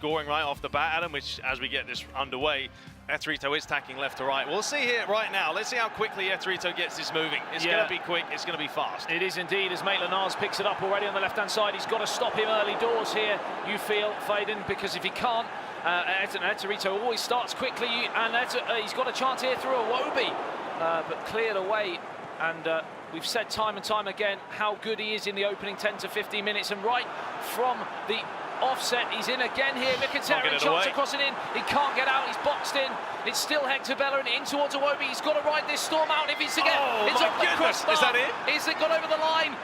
scoring right off the bat, Adam, which, as we get this underway, Ettorito is tacking left to right. We'll see here right now. Let's see how quickly Ettorito gets this moving. It's going to be quick. It's going to be fast. It is indeed, as Maitland-Niles picks it up already on the left-hand side. He's got to stop him early doors here, you feel, Faden, because if he can't, Ettorito always starts quickly, and he's got a chance here through Iwobi, but cleared away. And we've said time and time again how good he is in the opening 10 to 15 minutes, and right from the offset, he's in again here. Mkhitaryan chance to cross it in. He can't get out. He's boxed in. It's still Hector Bellerin in towards Iwobi. He's got to ride this storm out if he's to get. It's off the crossbar. Is that it? Is it got over the line?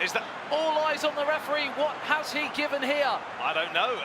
Is that all eyes on the referee? What has he given here? I don't know.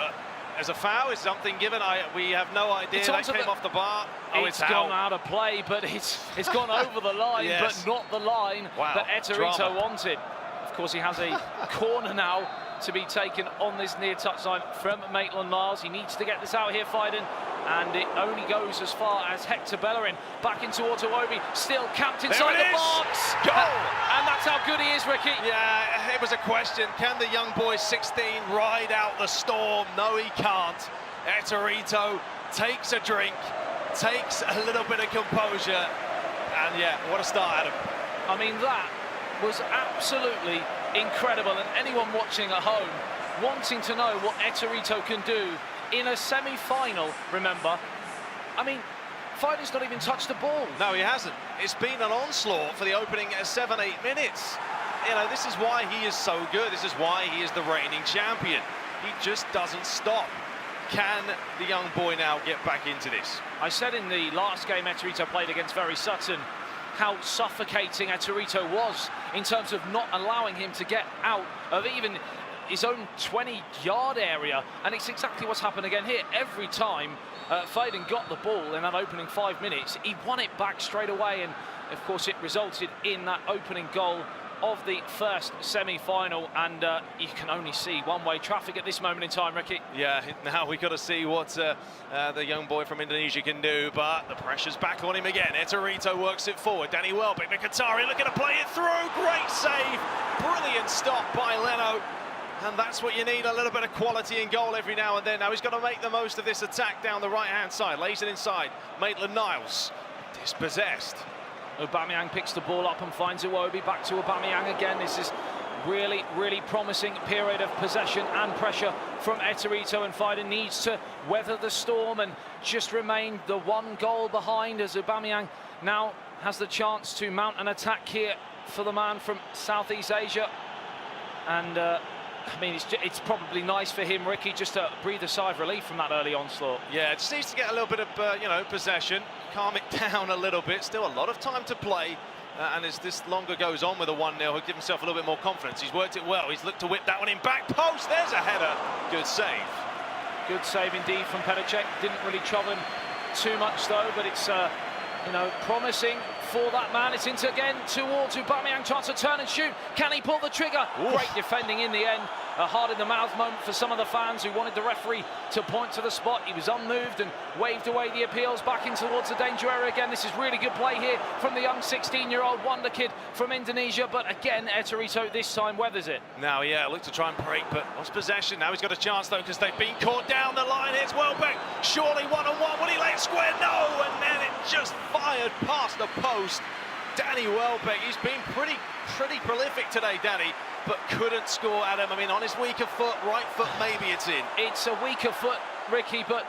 As a foul, is something given? We have no idea. That came off the bar. Oh, it's gone out of play, but it's gone over the line, but not the line that Ettorito wanted. Of course, he has a corner now to be taken on this near touchline from Maitland-Niles. He needs to get this out here, Faden, and it only goes as far as Hector Bellerin back in towards Iwobi, still camped inside the box. Goal! And that's how good he is, Ricky. Yeah, it was a question. Can the young boy 16 ride out the storm? No, he can't. Ettorito takes a drink, takes a little bit of composure, and yeah, what a start, Adam. I mean, that was absolutely incredible, and anyone watching at home wanting to know what Ettorito can do in a semi-final, remember, I mean, Faden's not even touched the ball. No, he hasn't. It's been an onslaught for the opening 7-8 minutes. You know, this is why he is so good. This is why he is the reigning champion. He just doesn't stop. Can the young boy now get back into this? I said in the last game Ettorito played against Very Sutton how suffocating Ettorito was in terms of not allowing him to get out of even his own 20-yard area, and it's exactly what's happened again here. Every time Faden got the ball in that opening 5 minutes, he won it back straight away, and of course it resulted in that opening goal of the first semi-final, and you can only see one-way traffic at this moment in time, Ricky. Yeah, now we've got to see what the young boy from Indonesia can do, but the pressure's back on him again. Ettorito works it forward. Danny Welbeck, Mkhitaryan looking to play it through. Great save. Brilliant stop by Leno. And that's what you need, a little bit of quality in goal every now and then. Now he's got to make the most of this attack down the right-hand side. Lays it inside. Maitland-Niles, dispossessed. Aubameyang picks the ball up and finds Iwobi. Back to Aubameyang again. This is really, really promising period of possession and pressure from Ettorito, and Faden needs to weather the storm and just remain the one goal behind, as Aubameyang now has the chance to mount an attack here for the man from Southeast Asia. And I mean, it's probably nice for him, Ricky, just to breathe a sigh of relief from that early onslaught. Yeah, just needs to get a little bit of, you know, possession, calm it down a little bit. Still a lot of time to play, and as this longer goes on with a 1-0, he'll give himself a little bit more confidence. He's worked it well. He's looked to whip that one in back post. There's a header. Good save. Good save indeed from Petacek. Didn't really trouble him too much, though, but it's, you know, promising for that man. It's into again towards Aubameyang, chance to turn and shoot. Can he pull the trigger? Oof. Great defending in the end. A heart-in-the-mouth moment for some of the fans who wanted the referee to point to the spot. He was unmoved and waved away the appeals back in towards the danger area again. This is really good play here from the young 16-year-old wonder kid from Indonesia, but again, Ettorito this time weathers it. Now, yeah, look to try and break, but lost possession. Now he's got a chance, though, because they've been caught down the line. It's Welbeck, surely one-on-one. Will he lay it square? No, and then it just fired past the post. Danny Welbeck, he's been pretty prolific today, Danny, but couldn't score, Adam. I mean, on his weaker foot, right foot, maybe it's in. It's a weaker foot, Ricky, but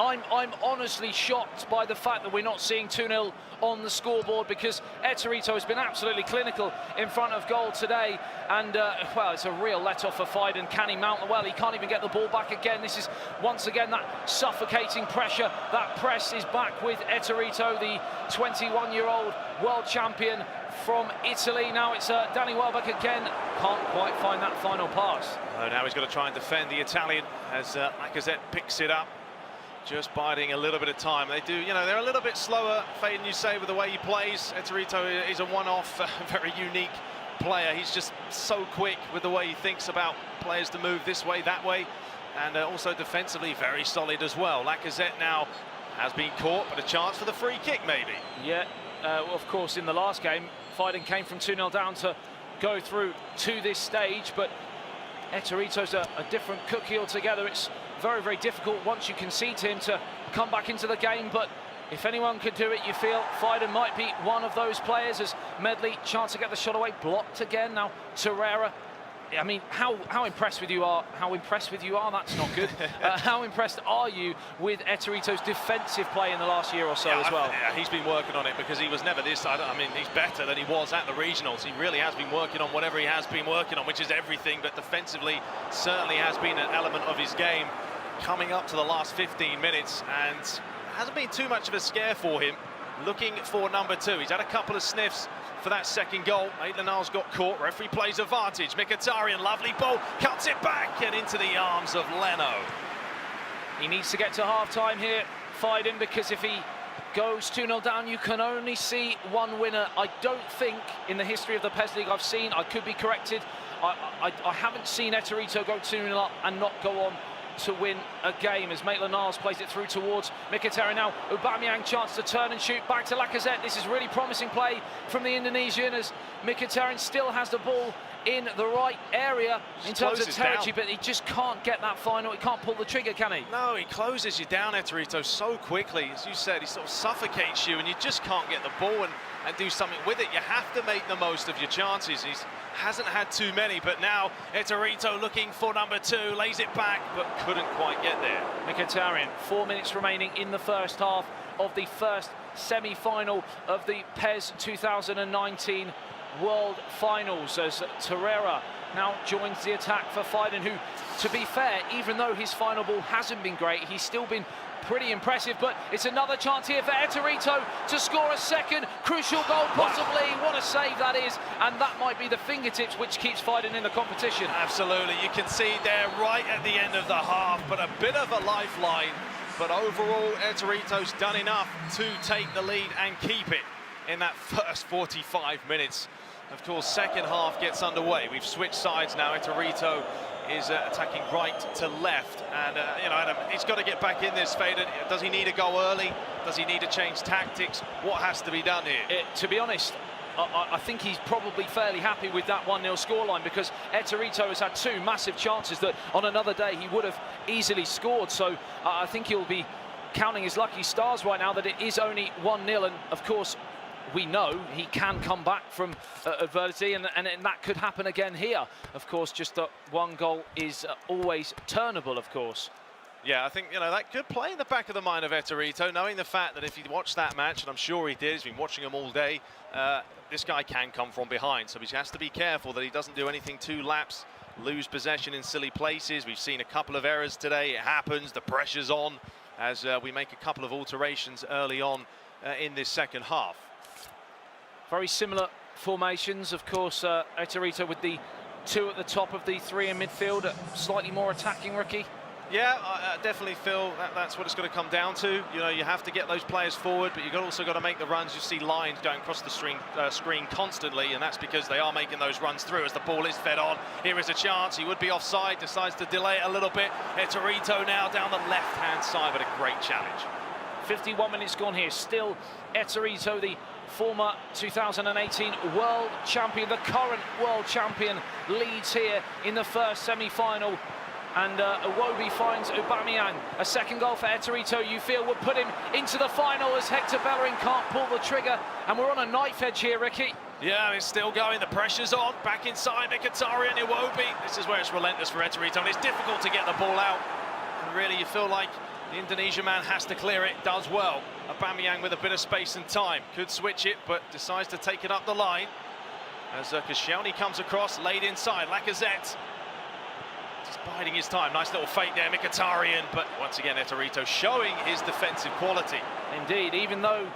I'm honestly shocked by the fact that we're not seeing 2-0 on the scoreboard, because Ettorito has been absolutely clinical in front of goal today, and well, it's a real let-off for Faden. Can he mount well? He can't even get the ball back again. This is once again that suffocating pressure. That press is back with Ettorito, the 21-year-old world champion from Italy. Now it's Danny Welbeck again. Can't quite find that final pass. Oh, now he's got to try and defend the Italian as Lacazette picks it up. Just biding a little bit of time. They do, you know, they're a little bit slower, Faden, you say, with the way he plays. Ettorito is a one-off, very unique player. He's just so quick with the way he thinks about players to move this way, that way, and also defensively very solid as well. Lacazette now has been caught, but a chance for the free kick, maybe. Yeah, well, of course, in the last game, Faden came from 2-0 down to go through to this stage, but Ettorito's a different cookie altogether. It's very, very difficult once you concede to him to come back into the game. But if anyone could do it, you feel Fiden might be one of those players. As Medley, chance to get the shot away, blocked again. Now Torreira. I mean, how impressed with you are? How impressed with you are? That's not good. How impressed are you with Ettorito's defensive play in the last year or so as well? Yeah, he's been working on it because he was never this. I mean, he's better than he was at the regionals. He really has been working on whatever he has been working on, which is everything. But defensively, certainly has been an element of his game coming up to the last 15 minutes, and hasn't been too much of a scare for him. Looking for number 2. He's had a couple of sniffs for that second goal. Maitland-Niles got caught. Referee plays advantage. Mkhitaryan, lovely ball, cuts it back and into the arms of Leno. He needs to get to half-time here, Fiden, because if he goes 2-0 down, you can only see one winner. I don't think in the history of the PES League I've seen, I could be corrected, I haven't seen Ettorito go 2-0 up and not go on to win a game, as Maitland-Niles plays it through towards Mkhitaryan. Now Aubameyang, chance to turn and shoot back to Lacazette. This is really promising play from the Indonesian, as Mkhitaryan still has the ball in the right area in terms of territory, but he just can't get that final. He can't pull the trigger, can he? No, he closes you down, Ettorito, so quickly. As you said, he sort of suffocates you and you just can't get the ball and do something with it. You have to make the most of your chances. He hasn't had too many, but now Ettorito looking for number 2, lays it back, but couldn't quite get there. Mkhitaryan, 4 minutes remaining in the first half of the first semi-final of the PES 2019 World Finals, as Torreira now joins the attack for Fiden, who, to be fair, even though his final ball hasn't been great, he's still been pretty impressive. But it's another chance here for Ettorito to score a second crucial goal, possibly. What a save that is, and that might be the fingertips which keeps Fiden in the competition. Absolutely, you can see there right at the end of the half, but a bit of a lifeline. But overall, Ettorito's done enough to take the lead and keep it in that first 45 minutes. Of course, second half gets underway. We've switched sides now. Ettorito is attacking right to left, and you know, Adam, he's got to get back in this, Feden. Does he need to go early? Does he need to change tactics? What has to be done here? To be honest, I think he's probably fairly happy with that 1-0 scoreline, because Ettorito has had 2 massive chances that on another day he would have easily scored. So I think he'll be counting his lucky stars right now that it is only 1-0, and of course we know he can come back from adversity, and that could happen again here. Of course, just that 1 goal is always turnable, of course. Yeah, I think, you know, that could play in the back of the mind of Ettorito, knowing the fact that if he watched that match, and I'm sure he did, he's been watching them all day, this guy can come from behind, so he has to be careful that he doesn't do anything too lapse, lose possession in silly places. We've seen a couple of errors today. It happens, the pressure's on, as we make a couple of alterations early on in this second half. Very similar formations, of course. Ettorito with the 2 at the top of the 3 in midfield, a slightly more attacking Ricky. Yeah, I definitely feel that's what it's going to come down to. You know, you have to get those players forward, but you've also got to make the runs. You see lines going across the screen constantly, and that's because they are making those runs through as the ball is fed on. Here is a chance. He would be offside, decides to delay it a little bit. Ettorito now down the left-hand side, but a great challenge. 51 minutes gone here. Still Ettorito, the former 2018 world champion, the current world champion, leads here in the first semi-final. And Iwobi finds Aubameyang. A second goal for Ettorito, you feel, would put him into the final, as Hector Bellerin can't pull the trigger. And we're on a knife edge here, Ricky. Yeah, it's still going. The pressure's on. Back inside, Mkhitaryan, Iwobi. This is where it's relentless for Ettorito, and it's difficult to get the ball out. And really, you feel like the Indonesian man has to clear it, does well. Aubameyang with a bit of space and time. Could switch it, but decides to take it up the line. As Koscielny comes across, laid inside. Lacazette just biding his time. Nice little fake there, Mkhitaryan. But once again, Ettorito showing his defensive quality. Indeed, even though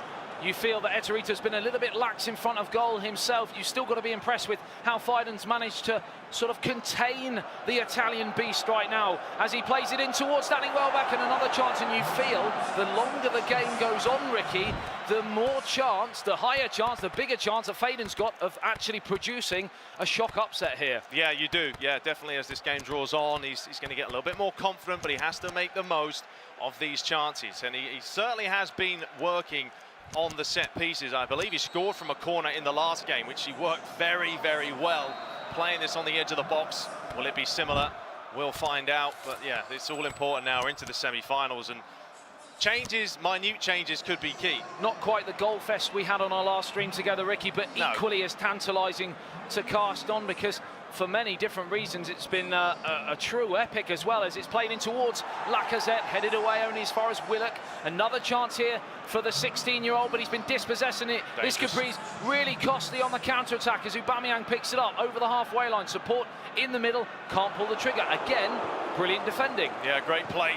you feel that Ettorito's been a little bit lax in front of goal himself, you've still got to be impressed with how Fiden's managed to sort of contain the Italian beast right now as he plays it in towards Danny Welbeck, and another chance. And you feel the longer the game goes on, Ricky, the more chance, the higher chance, the bigger chance that Fiden's got of actually producing a shock upset here. Yeah, you do. Yeah, definitely as this game draws on, he's going to get a little bit more confident, but he has to make the most of these chances. And he certainly has been working on the set pieces. I believe he scored from a corner in the last game, which he worked very, very well. Playing this on the edge of the box, will it be similar? We'll find out, but yeah, it's all important now. We're into the semi-finals, and changes, minute changes, could be key. Not quite the goal fest we had on our last stream together, Ricky, but No. equally as tantalising to cast on, because for many different reasons it's been a true epic, as well as it's played in towards Lacazette, headed away only as far as Willock. Another chance here for the 16-year-old, but he's been dispossessing it. Dangerous. This could be really costly on the counter-attack as Aubameyang picks it up over the halfway line. Support in the middle, can't pull the trigger. Again, brilliant defending. Yeah, great play,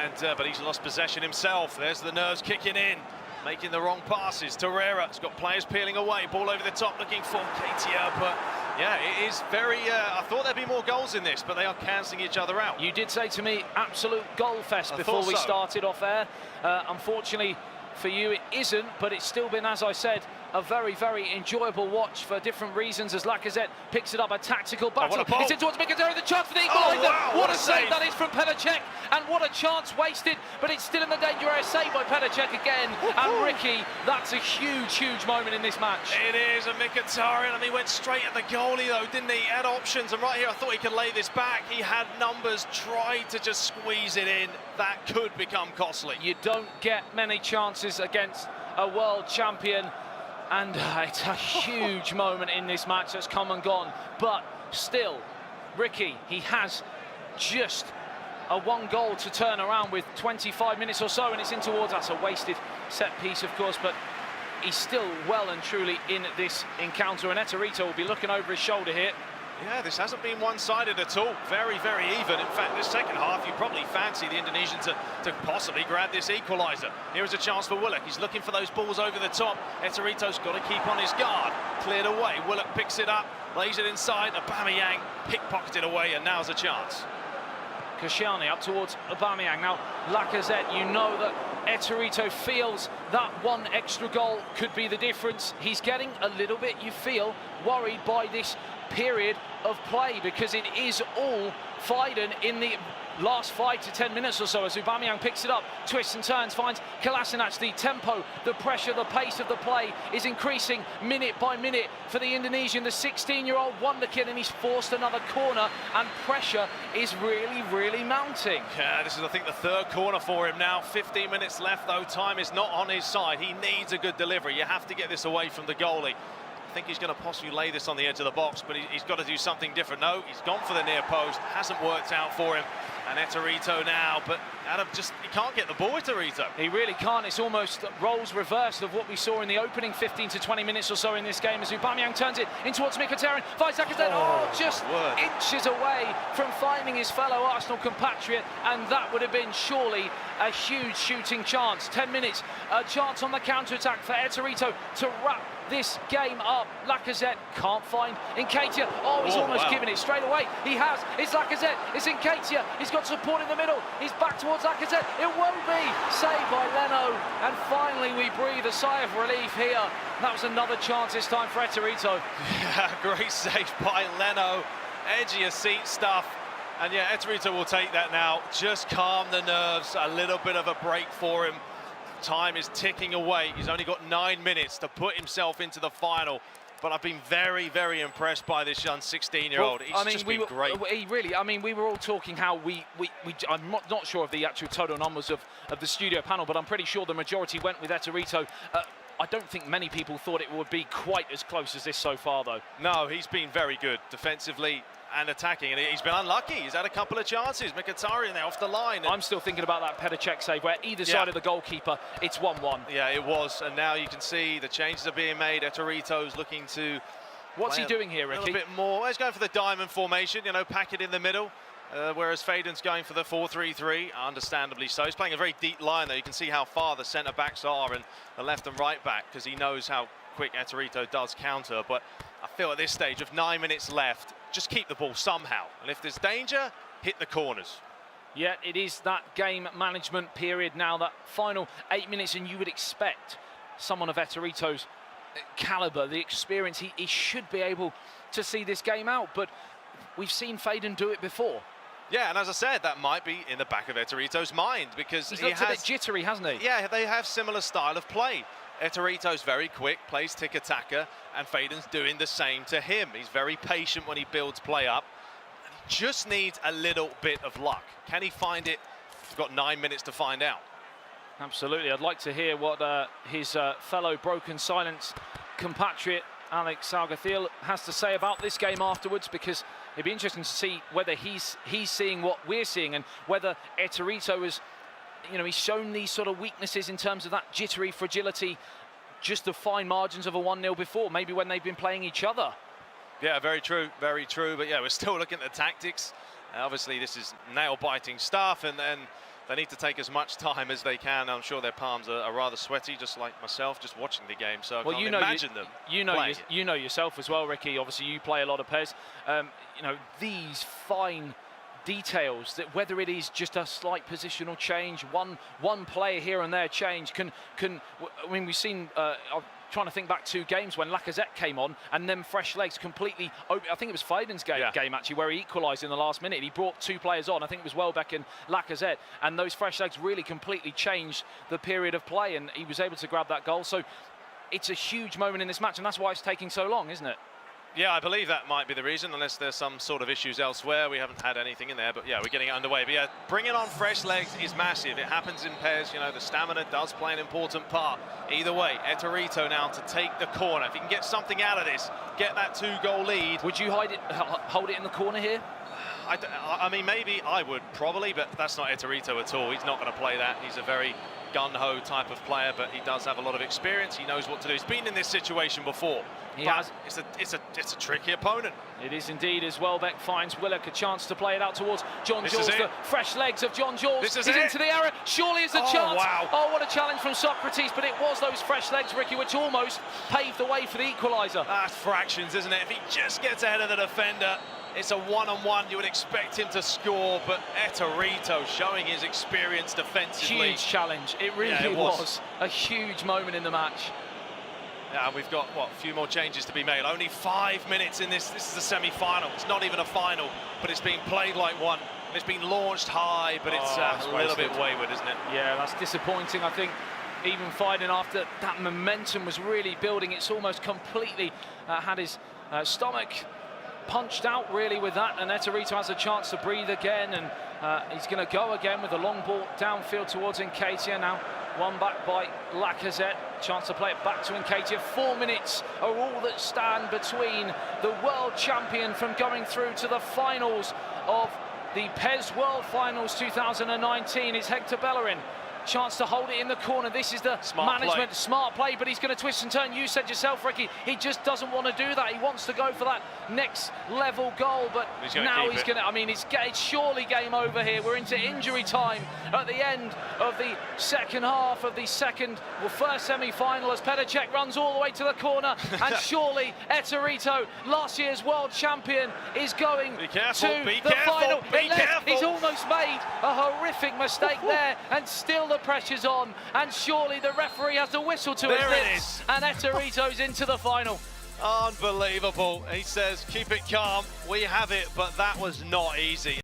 and but he's lost possession himself. There's the nerves kicking in, making the wrong passes. Torreira's got players peeling away, ball over the top, looking for Ketia, but yeah, it is very, I thought there'd be more goals in this, but they are cancelling each other out. You did say to me, absolute goal fest I before thought we so. started off air. Unfortunately for you, it isn't, but it's still been, as I said, a very, very enjoyable watch for different reasons as Lacazette picks it up, a tactical battle. what a ball. It's in towards Mkhitaryan, the chance for the equaliser. Wow, what a save that is from Petacek, and what a chance wasted, but it's still in the danger area. Saved by Petacek again, and Ricky, that's a huge, huge moment in this match. It is, and Mkhitaryan, and he went straight at the goalie though, didn't he? He had options, and right here I thought he could lay this back. He had numbers, tried to just squeeze it in. That could become costly. You don't get many chances against a world champion, and it's a huge moment in this match that's come and gone. But still, Ricky, he has just a one goal to turn around with 25 minutes or so, and it's in towards us. A wasted set piece, of course, but he's still well and truly in this encounter, and Ettorito will be looking over his shoulder here. Yeah, this hasn't been one-sided at all. Very, very even. In fact, this second half, you probably fancy the Indonesian to possibly grab this equaliser. Here is a chance for Willock. He's looking for those balls over the top. Ettorito's got to keep on his guard. Cleared away. Willock picks it up, lays it inside. Aubameyang pickpocketed away, and now's a chance. Koscielny up towards Aubameyang. Now, Lacazette, you know that Ettorito feels that one extra goal could be the difference. He's getting a little bit, you feel, worried by this period of play, because it is all Fiden in the last 5 to 10 minutes or so as Aubameyang picks it up, twists and turns, finds Kolasinac. The tempo, the pressure, the pace of the play is increasing minute by minute for the Indonesian, the 16-year-old wonderkid, and he's forced another corner, and pressure is really, really mounting. Yeah, this is, I think, the third corner for him now. 15 minutes left, though. Time is not on his side. He needs a good delivery. You have to get this away from the goalie. I think he's going to possibly lay this on the edge of the box, but he's got to do something different. No, he's gone for the near post. Hasn't worked out for him. And Ettorito now, but Adam he can't get the ball, Ettorito. He really can't. It's almost roles reversed of what we saw in the opening 15 to 20 minutes or so in this game as Aubameyang turns it in towards Mkhitaryan. 5 seconds then, just inches away from finding his fellow Arsenal compatriot, and that would have been surely a huge shooting chance. 10 minutes, a chance on the counter-attack for Ettorito to wrap this game up. Lacazette can't find Nketiah. He's almost given it straight away. He has. It's Lacazette. It's Nketiah. He's got support in the middle. He's back towards Lacazette. It won't be. Saved by Leno. And finally we breathe a sigh of relief here. That was another chance this time for Ettorito. Yeah, great save by Leno. Edge of your seat stuff. And yeah, Ettorito will take that now. Just calm the nerves. A little bit of a break for him. Time is ticking away. He's only got 9 minutes to put himself into the final. But I've been very, very impressed by this young 16-year-old. He's just been great. He really, we were all talking how I'm not sure of the actual total numbers of the studio panel, but I'm pretty sure the majority went with Ettorito. I don't think many people thought it would be quite as close as this so far, though. No, he's been very good defensively and attacking, and he's been unlucky. He's had a couple of chances. Mkhitaryan there off the line. I'm still thinking about that Petacek save where either side of the goalkeeper, it's 1-1. Yeah, it was, and now you can see the changes are being made. Ettorito's looking to... What's he doing here, Ricky? A little bit more. Well, he's going for the diamond formation, pack it in the middle. Whereas Faden's going for the 4-3-3, understandably so. He's playing a very deep line, though. You can see how far the centre-backs are and the left and right back, because he knows how quick Ettorito does counter. But I feel at this stage, of 9 minutes left, just keep the ball somehow. And if there's danger, hit the corners. Yeah, it is that game management period now, that final 8 minutes, and you would expect someone of Ettorito's calibre, the experience, he should be able to see this game out. But we've seen Faden do it before. Yeah, and as I said, that might be in the back of Ettorito's mind, because he's looked a bit jittery, hasn't he? Yeah, they have similar style of play. Ettorito's very quick, plays tiki-taka, and Faden's doing the same to him. He's very patient when he builds play up. And just needs a little bit of luck. Can he find it? We've got 9 minutes to find out. Absolutely. I'd like to hear what his fellow broken silence compatriot Alex Salgathiel has to say about this game afterwards, because it'd be interesting to see whether he's seeing what we're seeing, and whether Ettorito has, he's shown these sort of weaknesses in terms of that jittery fragility, just the fine margins of a 1-0 before, maybe when they've been playing each other. Yeah, very true, very true. But yeah, we're still looking at the tactics. Obviously, this is nail-biting stuff, and then they need to take as much time as they can. I'm sure their palms are rather sweaty, just like myself, just watching the game. So I can't imagine them. You know yourself as well, Ricky. Obviously, you play a lot of PES. These fine details, that whether it is just a slight positional change, one player here and there change, we've seen. Trying to think back 2 games when Lacazette came on, and then fresh legs completely open. I think it was Foden's game actually, where he equalised in the last minute. He brought 2 players on. I think it was Welbeck and Lacazette, and those fresh legs really completely changed the period of play, and he was able to grab that goal. So it's a huge moment in this match, and that's why it's taking so long, isn't it? Yeah, I believe that might be the reason, unless there's some sort of issues elsewhere. We haven't had anything in there, but yeah, we're getting it underway. But yeah, bringing on fresh legs is massive. It happens in PES, the stamina does play an important part. Either way, Ettorito now to take the corner. If he can get something out of this, get that 2-goal lead. Would you hold it in the corner here? I mean, maybe I would, probably, but that's not Ettorito at all. He's not going to play that. He's a very gun-ho type of player, but he does have a lot of experience. He knows what to do. He's been in this situation before. He has. It's a tricky opponent. It is indeed, as Welbeck finds Willock a chance to play it out towards John Jules. The fresh legs of John Jules. He's into the area. Surely is the chance. Wow. Oh, what a challenge from Socrates, but it was those fresh legs, Ricky, which almost paved the way for the equaliser. That's fractions, isn't it? If he just gets ahead of the defender, it's a one-on-one. You would expect him to score, but Ettorito showing his experience defensively. Huge challenge. It really was a huge moment in the match. Yeah, we've got, a few more changes to be made. Only 5 minutes in this. This is a semi-final. It's not even a final, but it's being played like one. And it's been launched high, but it's a little bit wayward, isn't it? Yeah, that's disappointing. I think even fighting after that momentum was really building, it's almost completely had his stomach punched out really with that, and Ettorito has a chance to breathe again, and he's going to go again with a long ball downfield towards Nketiah. Now one back by Lacazette, chance to play it back to Nketiah. 4 minutes are all that stand between the world champion from going through to the finals of the PES World Finals 2019. Is Hector Bellerin. Chance to hold it in the corner. This is the smart play, but he's going to twist and turn. You said yourself, Ricky, he just doesn't want to do that. He wants to go for that next level goal, but now he's going to, it's surely game over here. We're into injury time at the end of the second half of the first semi-final, as Petr Cech runs all the way to the corner, and surely Ettorito, last year's world champion, is going to the final. He's almost made a horrific mistake there, and still the pressure's on, and surely the referee has the whistle to his lips, and Ettorito's into the final. Unbelievable. He says, keep it calm. We have it, but that was not easy.